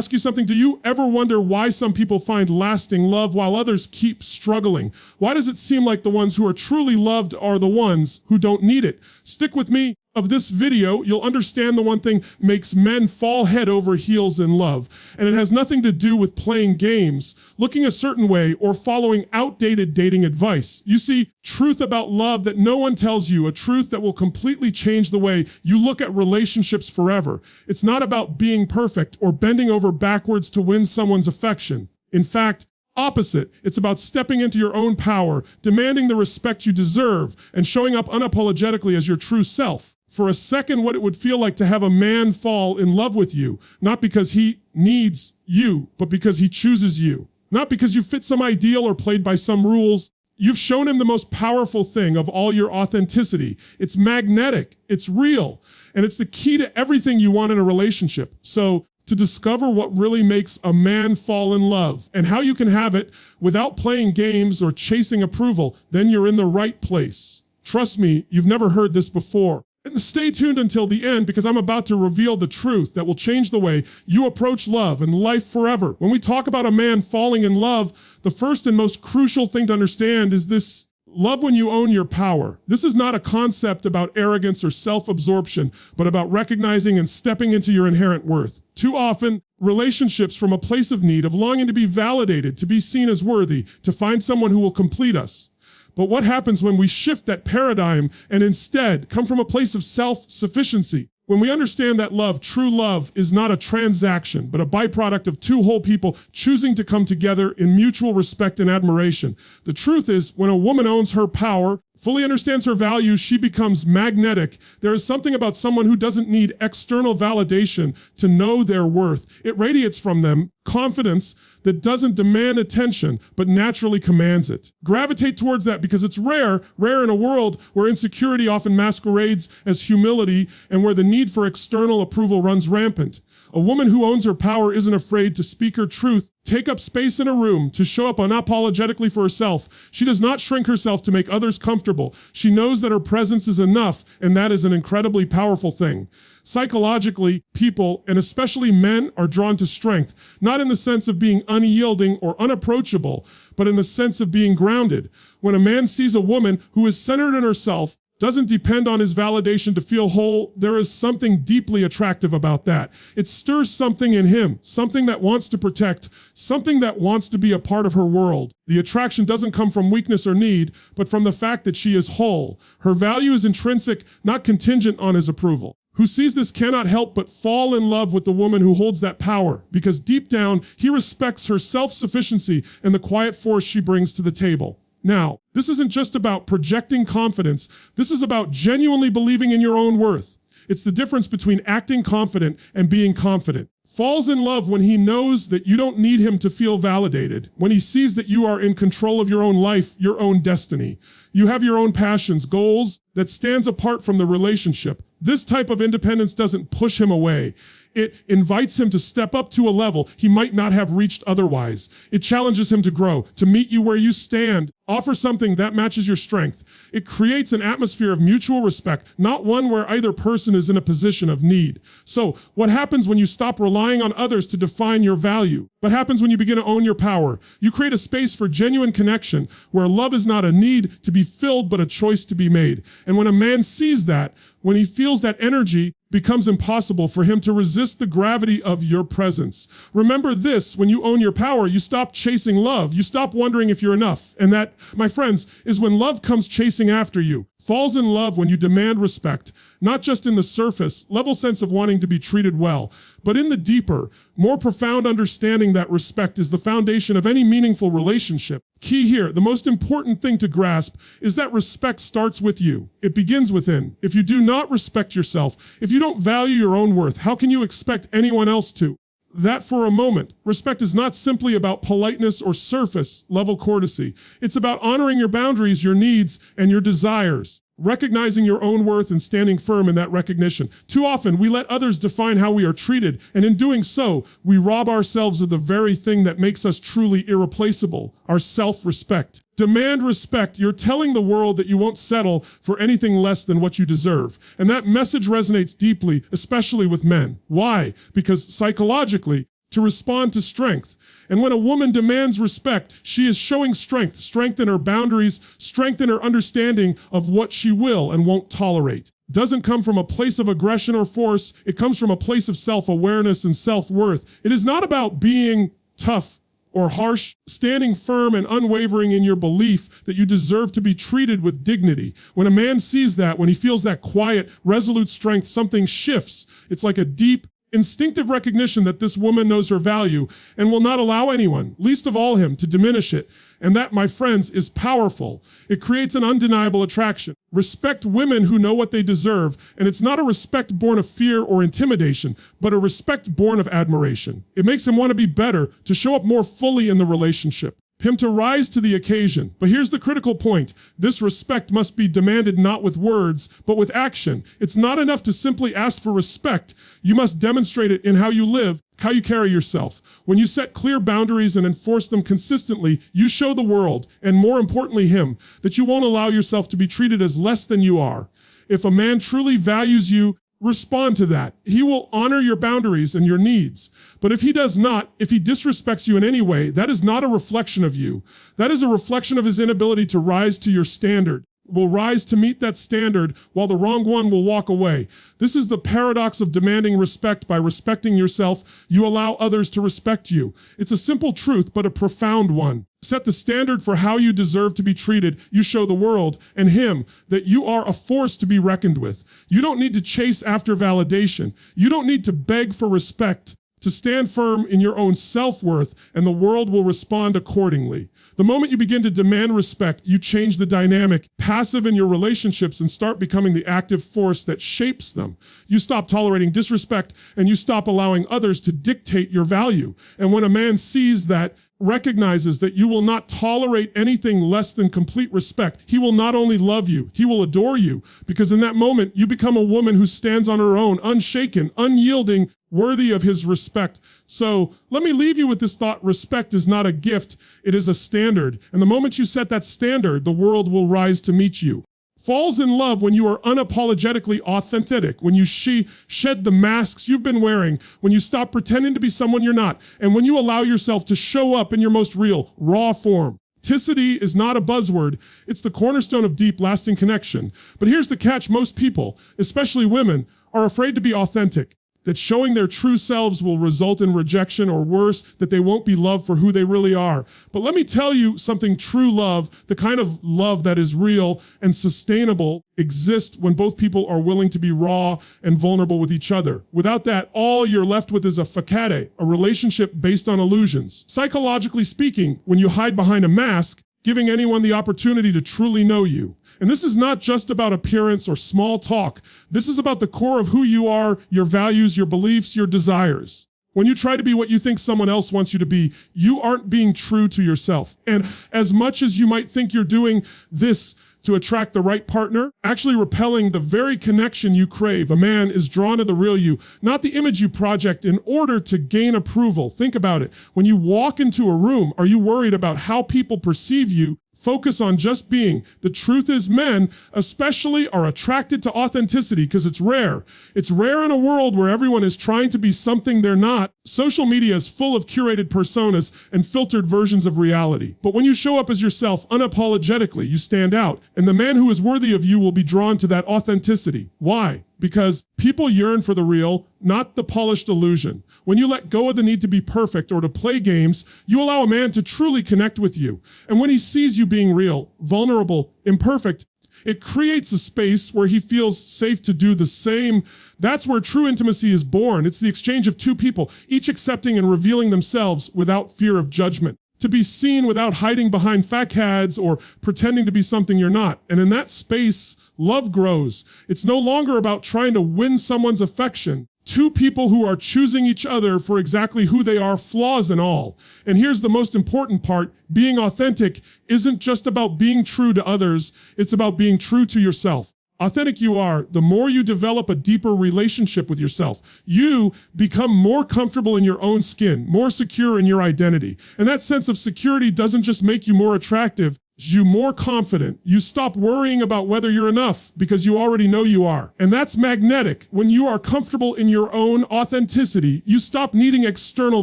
ask you something. Do you ever wonder why some people find lasting love while others keep struggling? Why does it seem like the ones who are truly loved are the ones who don't need it? Stick with me. Of this video, you'll understand the one thing makes men fall head over heels in love. And it has nothing to do with playing games, looking a certain way, or following outdated dating advice. You see, truth about love that no one tells you, a truth that will completely change the way you look at relationships forever. It's not about being perfect or bending over backwards to win someone's affection. In fact, opposite, it's about stepping into your own power, demanding the respect you deserve, and showing up unapologetically as your true self. For a second, what it would feel like to have a man fall in love with you, not because he needs you, but because he chooses you. Not because you fit some ideal or played by some rules. You've shown him the most powerful thing of all, your authenticity. It's magnetic, it's real, and it's the key to everything you want in a relationship. So, to discover what really makes a man fall in love and how you can have it without playing games or chasing approval, then you're in the right place. Trust me, you've never heard this before. And stay tuned until the end, because I'm about to reveal the truth that will change the way you approach love and life forever. When we talk about a man falling in love, the first and most crucial thing to understand is this: love when you own your power. This is not a concept about arrogance or self-absorption, but about recognizing and stepping into your inherent worth. Too often, relationships from a place of need, of longing to be validated, to be seen as worthy, to find someone who will complete us. But what happens when we shift that paradigm and instead come from a place of self-sufficiency? When we understand that love, true love, is not a transaction, but a byproduct of two whole people choosing to come together in mutual respect and admiration. The truth is, when a woman owns her power, fully understands her values, she becomes magnetic. There is something about someone who doesn't need external validation to know their worth. It radiates from them confidence that doesn't demand attention, but naturally commands it. Gravitate towards that, because it's rare in a world where insecurity often masquerades as humility and where the need for external approval runs rampant. A woman who owns her power isn't afraid to speak her truth, take up space in a room, to show up unapologetically for herself. She does not shrink herself to make others comfortable. She knows that her presence is enough, and that is an incredibly powerful thing. Psychologically, people, and especially men, are drawn to strength, not in the sense of being unyielding or unapproachable, but in the sense of being grounded. When a man sees a woman who is centered in herself, doesn't depend on his validation to feel whole, there is something deeply attractive about that. It stirs something in him, something that wants to protect, something that wants to be a part of her world. The attraction doesn't come from weakness or need, but from the fact that she is whole. Her value is intrinsic, not contingent on his approval. Who sees this cannot help but fall in love with the woman who holds that power, because deep down, he respects her self-sufficiency and the quiet force she brings to the table. Now, this isn't just about projecting confidence. This is about genuinely believing in your own worth. It's the difference between acting confident and being confident. Falls in love when he knows that you don't need him to feel validated, when he sees that you are in control of your own life, your own destiny. You have your own passions, goals, that stands apart from the relationship. This type of independence doesn't push him away. It invites him to step up to a level he might not have reached otherwise. It challenges him to grow, to meet you where you stand, offer something that matches your strength. It creates an atmosphere of mutual respect, not one where either person is in a position of need. So, what happens when you stop relying on others to define your value? What happens when you begin to own your power? You create a space for genuine connection, where love is not a need to be filled, but a choice to be made. And when a man sees that, when he feels that energy, becomes impossible for him to resist the gravity of your presence. Remember this: when you own your power, you stop chasing love. You stop wondering if you're enough. And that, my friends, is when love comes chasing after you. Falls in love when you demand respect, not just in the surface level sense of wanting to be treated well, but in the deeper, more profound understanding that respect is the foundation of any meaningful relationship. Key here, the most important thing to grasp is that respect starts with you. It begins within. If you do not respect yourself, if you don't value your own worth, how can you expect anyone else to? That for a moment. Respect is not simply about politeness or surface level courtesy. It's about honoring your boundaries, your needs, and your desires. Recognizing your own worth and standing firm in that recognition. Too often, we let others define how we are treated, and in doing so, we rob ourselves of the very thing that makes us truly irreplaceable, our self-respect. Demand respect. You're telling the world that you won't settle for anything less than what you deserve. And that message resonates deeply, especially with men. Why? Because psychologically, to respond to strength. And when a woman demands respect, she is showing strength, strength in her boundaries, strength in her understanding of what she will and won't tolerate. It doesn't come from a place of aggression or force. It comes from a place of self-awareness and self-worth. It is not about being tough or harsh, standing firm and unwavering in your belief that you deserve to be treated with dignity. When a man sees that, when he feels that quiet, resolute strength, something shifts. It's like a deep, instinctive recognition that this woman knows her value and will not allow anyone, least of all him, to diminish it. And that, my friends, is powerful. It creates an undeniable attraction. Respect women who know what they deserve, and it's not a respect born of fear or intimidation, but a respect born of admiration. It makes him want to be better, to show up more fully in the relationship, him to rise to the occasion. But here's the critical point. This respect must be demanded not with words, but with action. It's not enough to simply ask for respect. You must demonstrate it in how you live, how you carry yourself. When you set clear boundaries and enforce them consistently, you show the world, and more importantly him, that you won't allow yourself to be treated as less than you are. If a man truly values you, respond to that. He will honor your boundaries and your needs. But if he does not, if he disrespects you in any way, that is not a reflection of you. That is a reflection of his inability to rise to your standard. Will rise to meet that standard while the wrong one will walk away. This is the paradox of demanding respect. By respecting yourself, you allow others to respect you. It's a simple truth, but a profound one. Set the standard for how you deserve to be treated. You show the world and him that you are a force to be reckoned with. You don't need to chase after validation. You don't need to beg for respect. To stand firm in your own self-worth, and the world will respond accordingly. The moment you begin to demand respect, you change the dynamic, passive in your relationships, and start becoming the active force that shapes them. You stop tolerating disrespect, and you stop allowing others to dictate your value. And when a man sees that, recognizes that you will not tolerate anything less than complete respect, he will not only love you, he will adore you, because in that moment, you become a woman who stands on her own, unshaken, unyielding, worthy of his respect. So let me leave you with this thought. Respect is not a gift, it is a standard. And the moment you set that standard, the world will rise to meet you. Falls in love when you are unapologetically authentic, when you shed the masks you've been wearing, when you stop pretending to be someone you're not, and when you allow yourself to show up in your most real, raw form. Authenticity is not a buzzword. It's the cornerstone of deep, lasting connection. But here's the catch. Most people, especially women, are afraid to be authentic. That showing their true selves will result in rejection, or worse, that they won't be loved for who they really are. But let me tell you something. True love, the kind of love that is real and sustainable, exists when both people are willing to be raw and vulnerable with each other. Without that, all you're left with is a facade, a relationship based on illusions. Psychologically speaking, when you hide behind a mask, giving anyone the opportunity to truly know you. And this is not just about appearance or small talk. This is about the core of who you are, your values, your beliefs, your desires. When you try to be what you think someone else wants you to be, you aren't being true to yourself. And as much as you might think you're doing this to attract the right partner, actually repelling the very connection you crave. A man is drawn to the real you, not the image you project in order to gain approval. Think about it. When you walk into a room, are you worried about how people perceive you? Focus on just being. The truth is, men especially are attracted to authenticity because it's rare. It's rare in a world where everyone is trying to be something they're not. Social media is full of curated personas and filtered versions of reality. But when you show up as yourself unapologetically, you stand out. And the man who is worthy of you will be drawn to that authenticity. Why? Because people yearn for the real, not the polished illusion. When you let go of the need to be perfect or to play games, you allow a man to truly connect with you. And when he sees you being real, vulnerable, imperfect, it creates a space where he feels safe to do the same. That's where true intimacy is born. It's the exchange of two people, each accepting and revealing themselves without fear of judgment. To be seen without hiding behind facades or pretending to be something you're not. And in that space, love grows. It's no longer about trying to win someone's affection. Two people who are choosing each other for exactly who they are, flaws and all. And here's the most important part. Being authentic isn't just about being true to others. It's about being true to yourself. Authentic you are, the more you develop a deeper relationship with yourself. You become more comfortable in your own skin, more secure in your identity. And that sense of security doesn't just make you more attractive, you more confident. You stop worrying about whether you're enough because you already know you are. And that's magnetic. When you are comfortable in your own authenticity, you stop needing external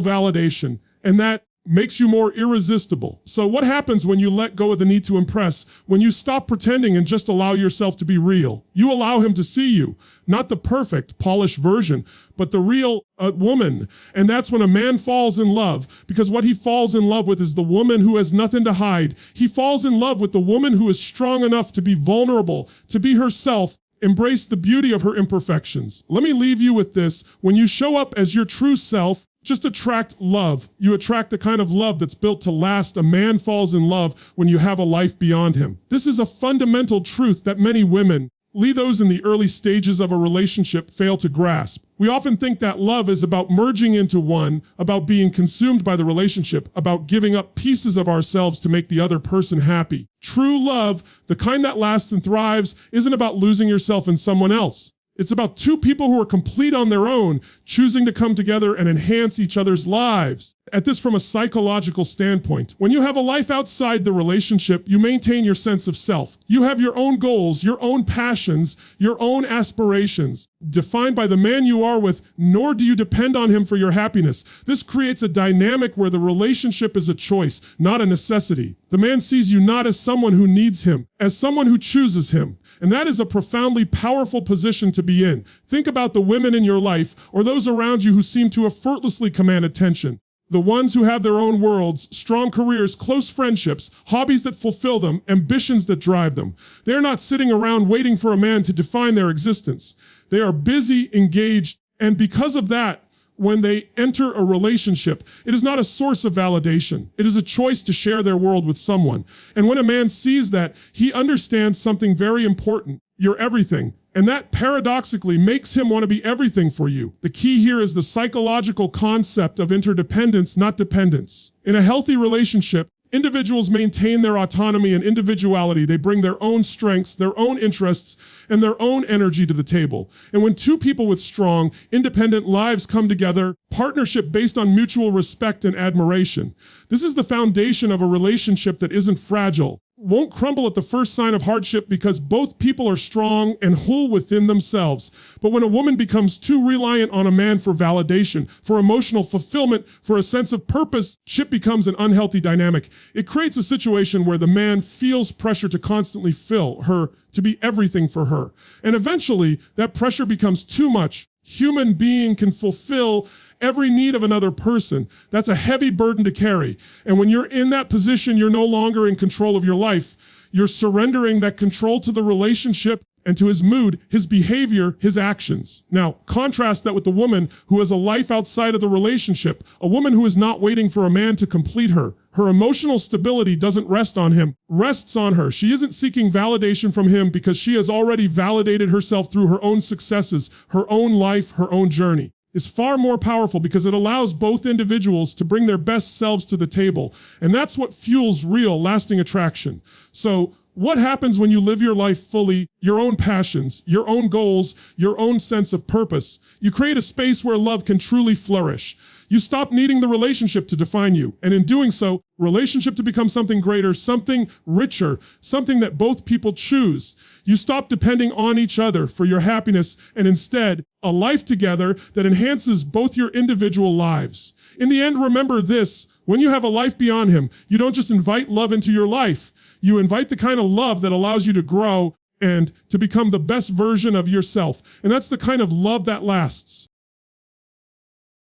validation. And that makes you more irresistible. So what happens when you let go of the need to impress? When you stop pretending and just allow yourself to be real? You allow him to see you, not the perfect, polished version, but the real woman. And that's when a man falls in love, because what he falls in love with is the woman who has nothing to hide. He falls in love with the woman who is strong enough to be vulnerable, to be herself, embrace the beauty of her imperfections. Let me leave you with this. When you show up as your true self, just attract love. You attract the kind of love that's built to last. A man falls in love when you have a life beyond him. This is a fundamental truth that many women, those in the early stages of a relationship, fail to grasp. We often think that love is about merging into one, about being consumed by the relationship, about giving up pieces of ourselves to make the other person happy. True love, the kind that lasts and thrives, isn't about losing yourself in someone else. It's about two people who are complete on their own, choosing to come together and enhance each other's lives. At this from a psychological standpoint, when you have a life outside the relationship, you maintain your sense of self. You have your own goals, your own passions, your own aspirations, defined by the man you are with, nor do you depend on him for your happiness. This creates a dynamic where the relationship is a choice, not a necessity. The man sees you not as someone who needs him, as someone who chooses him. And that is a profoundly powerful position to be in. Think about the women in your life or those around you who seem to effortlessly command attention. The ones who have their own worlds, strong careers, close friendships, hobbies that fulfill them, ambitions that drive them. They're not sitting around waiting for a man to define their existence. They are busy, engaged, and because of that, when they enter a relationship, it is not a source of validation. It is a choice to share their world with someone. And when a man sees that, he understands something very important. You're everything. And that paradoxically makes him want to be everything for you. The key here is the psychological concept of interdependence, not dependence. In a healthy relationship, individuals maintain their autonomy and individuality. They bring their own strengths, their own interests, and their own energy to the table. And when two people with strong, independent lives come together, partnership based on mutual respect and admiration. This is the foundation of a relationship that isn't fragile, won't crumble at the first sign of hardship, because both people are strong and whole within themselves. But when a woman becomes too reliant on a man for validation, for emotional fulfillment, for a sense of purpose, ship becomes an unhealthy dynamic. It creates a situation where the man feels pressure to constantly fill her, to be everything for her. And eventually, that pressure becomes too much. Human being can fulfill every need of another person. That's a heavy burden to carry. And when you're in that position, you're no longer in control of your life. You're surrendering that control to the relationship and to his mood, his behavior, his actions. Now, contrast that with the woman who has a life outside of the relationship, a woman who is not waiting for a man to complete her. Her emotional stability doesn't rest on him, rests on her. She isn't seeking validation from him because she has already validated herself through her own successes, her own life, her own journey. Is far more powerful because it allows both individuals to bring their best selves to the table. And that's what fuels real, lasting attraction. So what happens when you live your life fully, your own passions, your own goals, your own sense of purpose? You create a space where love can truly flourish. You stop needing the relationship to define you. And in doing so, relationship to become something greater, something richer, something that both people choose. You stop depending on each other for your happiness, and instead, a life together that enhances both your individual lives. In the end, remember this: when you have a life beyond him, you don't just invite love into your life. You invite the kind of love that allows you to grow and to become the best version of yourself. And that's the kind of love that lasts.